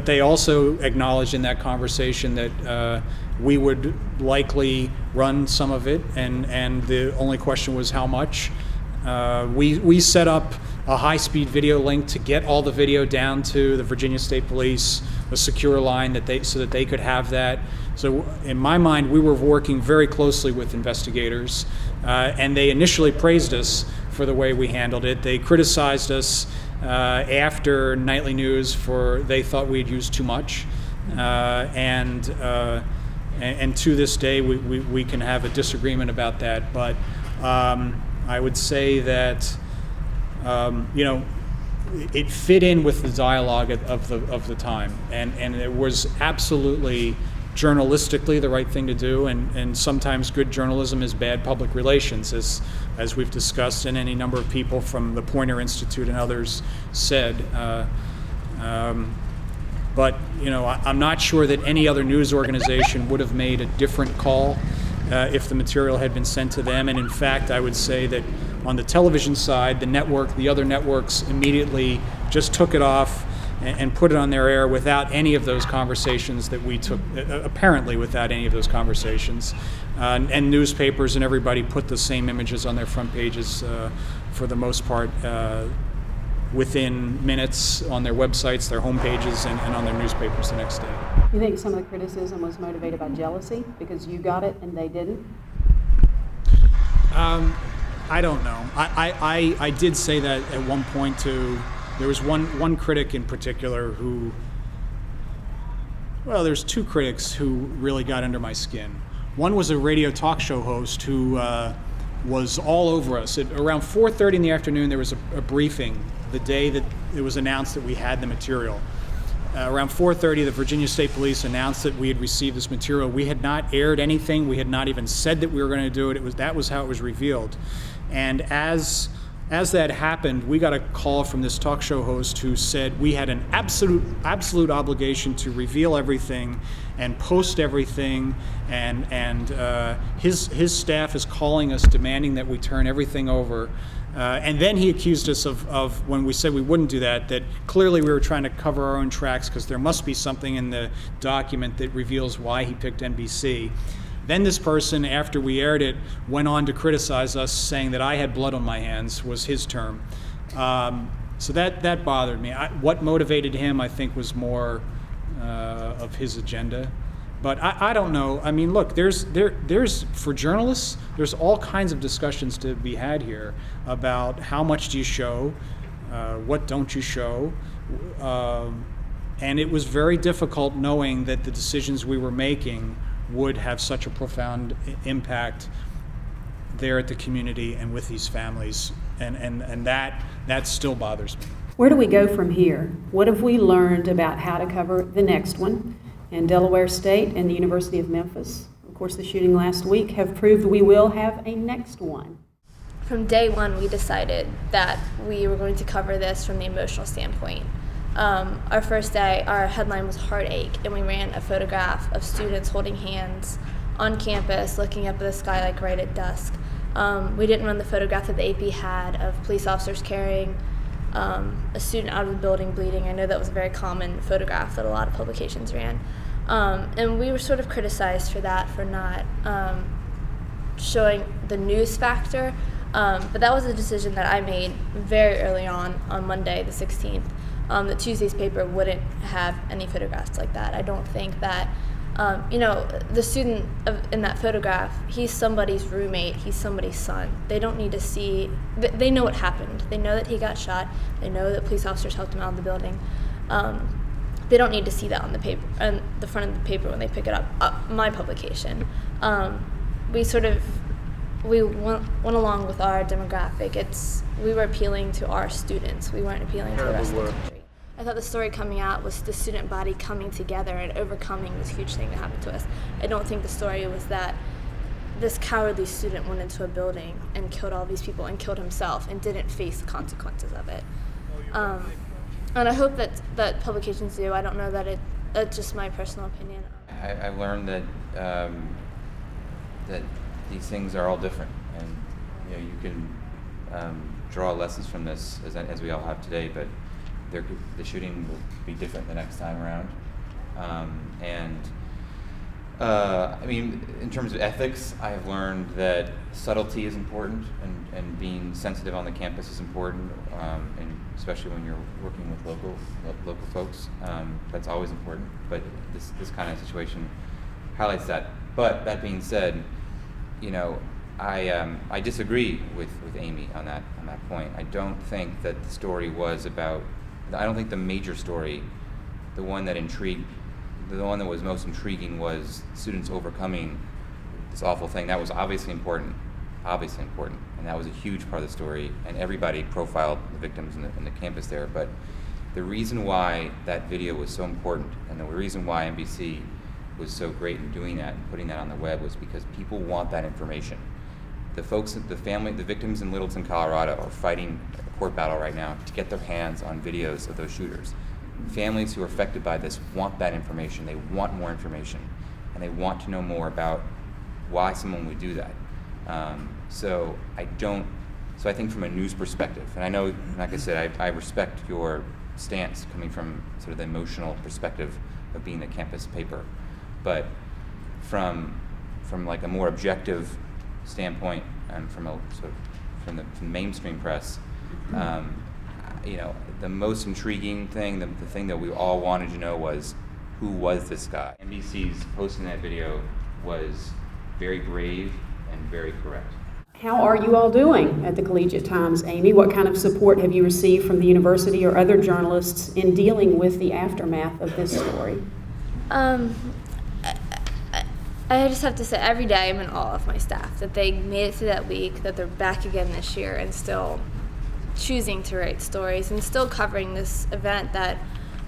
they also acknowledged in that conversation that we would likely run some of it, and the only question was how much. We set up a high-speed video link to get all the video down to the Virginia State Police, a secure line so that they could have that. So in my mind, we were working very closely with investigators, and they initially praised us for the way we handled it. They criticized us after nightly news they thought we had used too much, and to this day we can have a disagreement about that. But I would say that it fit in with the dialogue of the time, and it was absolutely journalistically the right thing to do, and sometimes good journalism is bad public relations, as we've discussed, and any number of people from the Poynter Institute and others said. But I'm not sure that any other news organization would have made a different call if the material had been sent to them. And in fact, I would say that on the television side, the other networks immediately just took it off and put it on their air without any of those conversations that we took, apparently without any of those conversations. And newspapers and everybody put the same images on their front pages for the most part within minutes on their websites, their home pages, and on their newspapers the next day. You think some of the criticism was motivated by jealousy because you got it and they didn't? I don't know. I did say that at one point to. There was one critic in particular there's two critics who really got under my skin. One was a radio talk show host who was all over us. Around 4:30 in the afternoon, there was a briefing the day that it was announced that we had the material. Around 4:30, the Virginia State Police announced that we had received this material. We had not aired anything. We had not even said that we were going to do it. That was how it was revealed. And as that happened, we got a call from this talk show host who said we had an absolute obligation to reveal everything and post everything, and his staff is calling us demanding that we turn everything over. And then he accused us of when we said we wouldn't do that clearly we were trying to cover our own tracks because there must be something in the document that reveals why he picked NBC. Then this person, after we aired it, went on to criticize us, saying that I had blood on my hands, was his term. So that bothered me. What motivated him, I think, was more of his agenda. But I don't know. I mean, look, there's for journalists, there's all kinds of discussions to be had here about how much do you show, what don't you show, and it was very difficult knowing that the decisions we were making would have such a profound impact there at the community and with these families, and that still bothers me. Where do we go from here? What have we learned about how to cover the next one? And Delaware State and the University of Memphis, of course, the shooting last week, have proved we will have a next one. From day one, we decided that we were going to cover this from the emotional standpoint. Our first day, our headline was Heartache, and we ran a photograph of students holding hands on campus, looking up at the sky like right at dusk. We didn't run the photograph that the AP had of police officers carrying a student out of the building bleeding. I know that was a very common photograph that a lot of publications ran. And we were sort of criticized for that, for not showing the news factor. But that was a decision that I made very early on Monday, the 16th. That Tuesday's paper wouldn't have any photographs like that. I don't think that, the student in that photograph, he's somebody's roommate, he's somebody's son. They don't need to see, they know what happened. They know that he got shot. They know that police officers helped him out of the building. they don't need to see that on the paper, on the front of the paper when they pick it up, my publication. We went along with our demographic. We were appealing to our students. We weren't appealing to the rest of the country. I thought the story coming out was the student body coming together and overcoming this huge thing that happened to us. I don't think the story was that this cowardly student went into a building and killed all these people and killed himself and didn't face the consequences of it. And I hope that publications do. I don't know that that's just my personal opinion. I've learned that that these things are all different, and you can draw lessons from this as we all have today. But the shooting will be different the next time around. I mean, in terms of ethics, I have learned that subtlety is important, and being sensitive on the campus is important, and especially when you're working with local folks. That's always important. But this kind of situation highlights that. But that being said, I disagree with Amy on that point. I don't think that the story was about. I don't think the major story, the one that was most intriguing, was students overcoming this awful thing. That was obviously important, and that was a huge part of the story. And everybody profiled the victims in the campus there. But the reason why that video was so important, and the reason why NBC was so great in doing that and putting that on the web, was because people want that information. The folks, the victims in Littleton, Colorado, are fighting a court battle right now to get their hands on videos of those shooters. Families who are affected by this want that information. They want more information, and they want to know more about why someone would do that. So I think from a news perspective, and I know, like I said, I respect your stance coming from sort of the emotional perspective of being a campus paper, but from like a more objective standpoint, and from the mainstream press, the most intriguing thing, the thing that we all wanted to know was, who was this guy? NBC's posting that video was very brave and very correct. How are you all doing at the Collegiate Times, Amy? What kind of support have you received from the university or other journalists in dealing with the aftermath of this story? I just have to say, every day I'm in awe of my staff, that they made it through that week, that they're back again this year and still choosing to write stories and still covering this event that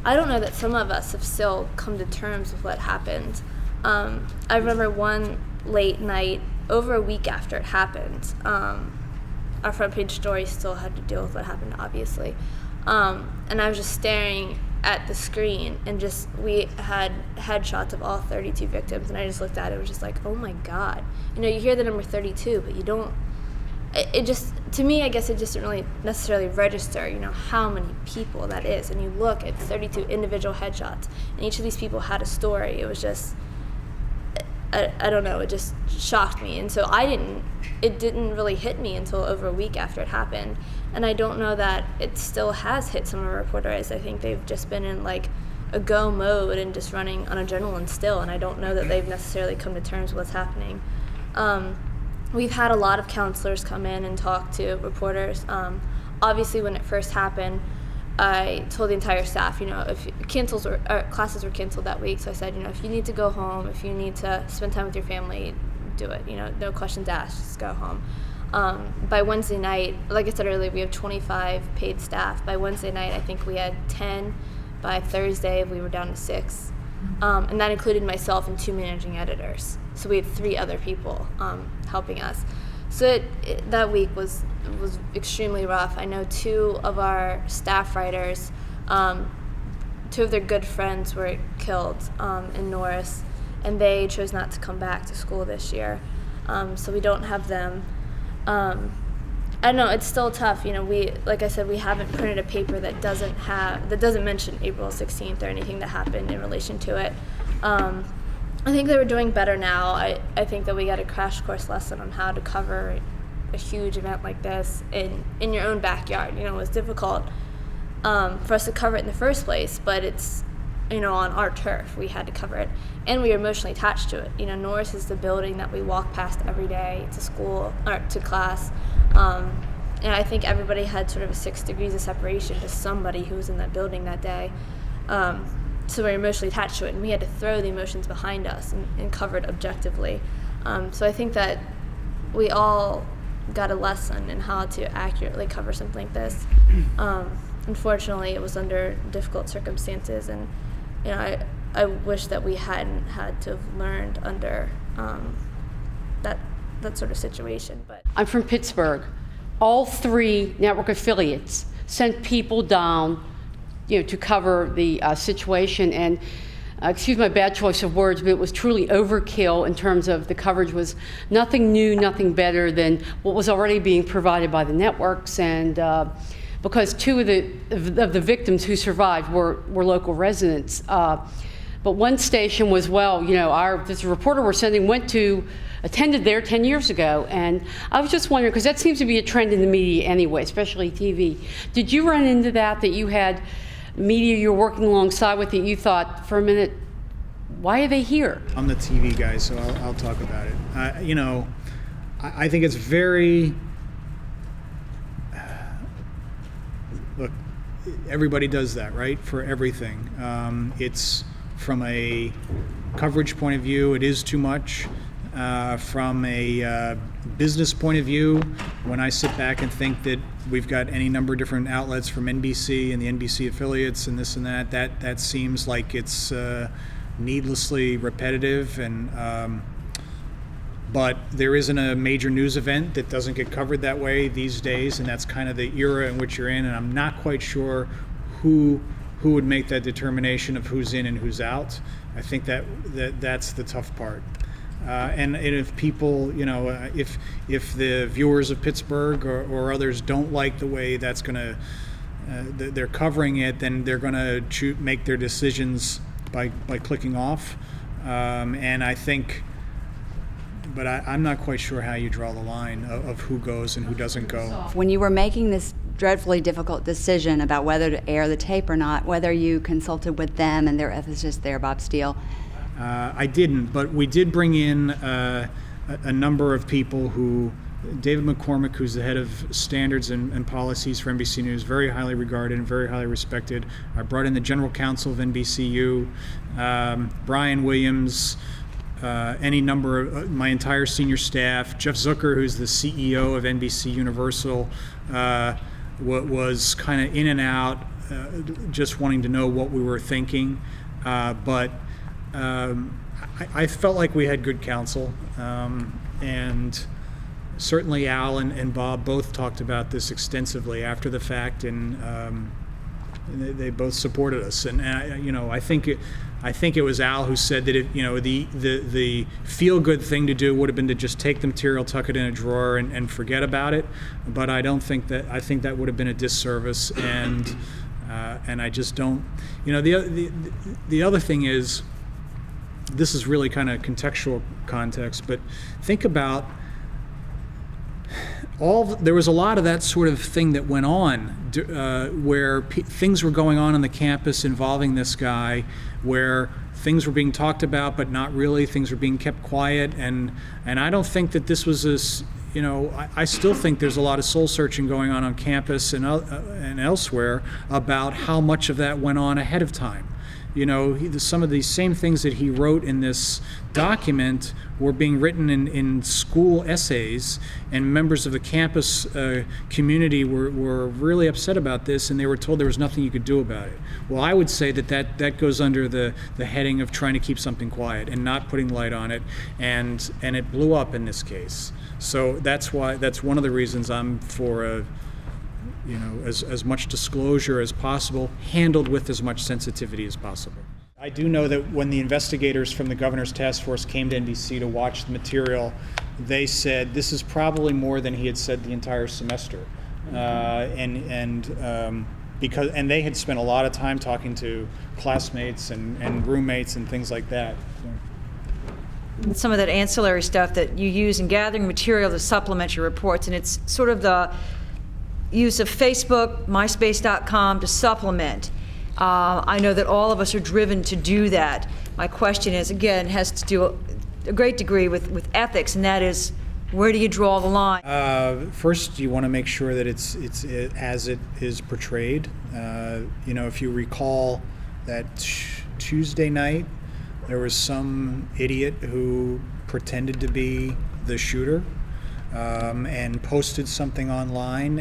I don't know that some of us have still come to terms with what happened. I remember one late night, over a week after it happened, our front page story still had to deal with what happened, obviously. And I was just staring at the screen, and we had headshots of all 32 victims, and I just looked at it, was just like, oh my God. You hear the number 32, but you don't, to me, I guess it just didn't really necessarily register, how many people that is. And you look at 32 individual headshots, and each of these people had a story. It was just, I don't know, it just shocked me. And so it didn't really hit me until over a week after it happened. And I don't know that it still has hit some of our reporters. I think they've just been in like a go mode and just running on adrenaline still. And I don't know that they've necessarily come to terms with what's happening. We've had a lot of counselors come in and talk to reporters. Obviously, when it first happened, I told the entire staff, if classes were canceled that week, so I said, if you need to go home, if you need to spend time with your family, do it. No questions asked, just go home. By Wednesday night, like I said earlier, we have 25 paid staff. By Wednesday night, I think we had 10. By Thursday, we were down to 6. And that included myself and 2 managing editors. So we had 3 other people helping us. So that week was extremely rough. I know 2 of our staff writers, 2 of their good friends were killed in Norris, and they chose not to come back to school this year. So we don't have them. I don't know, it's still tough. Like I said, we haven't printed a paper that doesn't mention April 16th or anything that happened in relation to it. I think that we're doing better now. I think that we got a crash course lesson on how to cover a huge event like this in your own backyard. It was difficult for us to cover it in the first place, but it's, on our turf. We had to cover it, and we were emotionally attached to it. Norris is the building that we walk past every day to school or to class. And I think everybody had sort of a 6 degrees of separation to somebody who was in that building that day. so we're emotionally attached to it, and we had to throw the emotions behind us and cover it objectively. So I think that we all got a lesson in how to accurately cover something like this. Unfortunately, it was under difficult circumstances, and I wish that we hadn't had to have learned under that sort of situation. But I'm from Pittsburgh. All 3 network affiliates sent people down, to cover the situation, and excuse my bad choice of words, but it was truly overkill in terms of the coverage was nothing new, nothing better than what was already being provided by the networks, and because 2 of the victims who survived were local residents. But one station was, this reporter we're sending attended there 10 years ago, and I was just wondering, because that seems to be a trend in the media anyway, especially TV. Did you run into that you had media you're working alongside with that you thought for a minute, why are they here? I'm the TV guy, so I'll talk about it. I think it's very, look, everybody does that, right? For everything. It's from a coverage point of view, it is too much. From a business point of view, when I sit back and think that we've got any number of different outlets from NBC and the NBC affiliates and this and that seems like it's needlessly repetitive. And but there isn't a major news event that doesn't get covered that way these days, and that's kind of the era in which you're in. And I'm not quite sure who would make that determination of who's in and who's out. I think that's the tough part. And if people, if the viewers of Pittsburgh or others don't like the way that's going to, they're covering it, then they're going to make their decisions by clicking off. And I think, but I'm not quite sure how you draw the line of who goes and who doesn't go. When you were making this dreadfully difficult decision about whether to air the tape or not, whether you consulted with them and their ethicist there, Bob Steele? I didn't, but we did bring in a number of people David McCormick, who's the head of standards and policies for NBC News, very highly regarded and very highly respected. I brought in the general counsel of NBCU, Brian Williams, any number of my entire senior staff, Jeff Zucker, who's the CEO of NBC Universal, was kind of in and out, just wanting to know what we were thinking, but I felt like we had good counsel, and certainly Al and Bob both talked about this extensively after the fact, and they both supported us. And I think it was Al who said that the feel-good thing to do would have been to just take the material, tuck it in a drawer, and forget about it. But I think that would have been a disservice, and I just don't. The other thing is, this is really kind of contextual context, but think about there was a lot of that sort of thing that went on where things were going on the campus involving this guy, where things were being talked about but not really, things were being kept quiet, and I don't think that this was I still think there's a lot of soul searching going on campus and elsewhere about how much of that went on ahead of time. Some of these same things that he wrote in this document were being written in school essays, and members of the campus community were really upset about this, and they were told there was nothing you could do about it. Well, I would say that goes under the heading of trying to keep something quiet and not putting light on it, and it blew up in this case. So that's one of the reasons I'm for as much disclosure as possible, handled with as much sensitivity as possible. I do know that when the investigators from the governor's task force came to NBC to watch the material, they said this is probably more than he had said the entire semester, and they had spent a lot of time talking to classmates and roommates and things like that. Some of that ancillary stuff that you use in gathering material to supplement your reports, and it's sort of the use of Facebook, MySpace.com to supplement. I know that all of us are driven to do that. My question is, again, has to do a great degree with ethics, and that is, where do you draw the line? First, you want to make sure that it's as it is portrayed. If you recall that Tuesday night, there was some idiot who pretended to be the shooter and posted something online.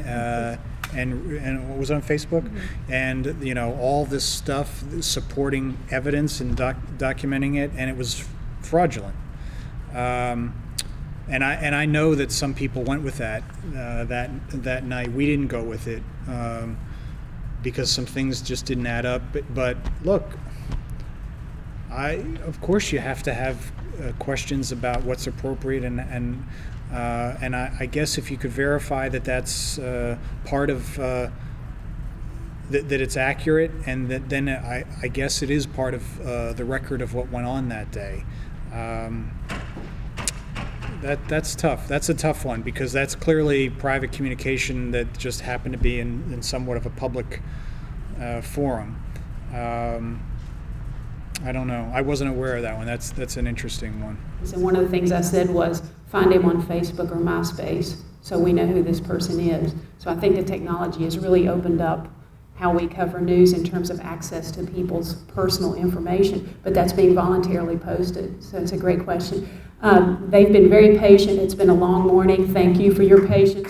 And what was on Facebook, and all this stuff supporting evidence and documenting it, and it was fraudulent. And I know that some people went with that night. We didn't go with it because some things just didn't add up. But look, of course you have to have questions about what's appropriate and I guess if you could verify that that's part of that it's accurate, and that then I guess it is part of the record of what went on that day. That's tough. That's a tough one because that's clearly private communication that just happened to be in somewhat of a public forum. I don't know. I wasn't aware of that one. That's an interesting one. So one of the things I said was find him on Facebook or MySpace so we know who this person is. So I think the technology has really opened up how we cover news in terms of access to people's personal information, but that's being voluntarily posted. So it's a great question. They've been very patient. It's been a long morning. Thank you for your patience.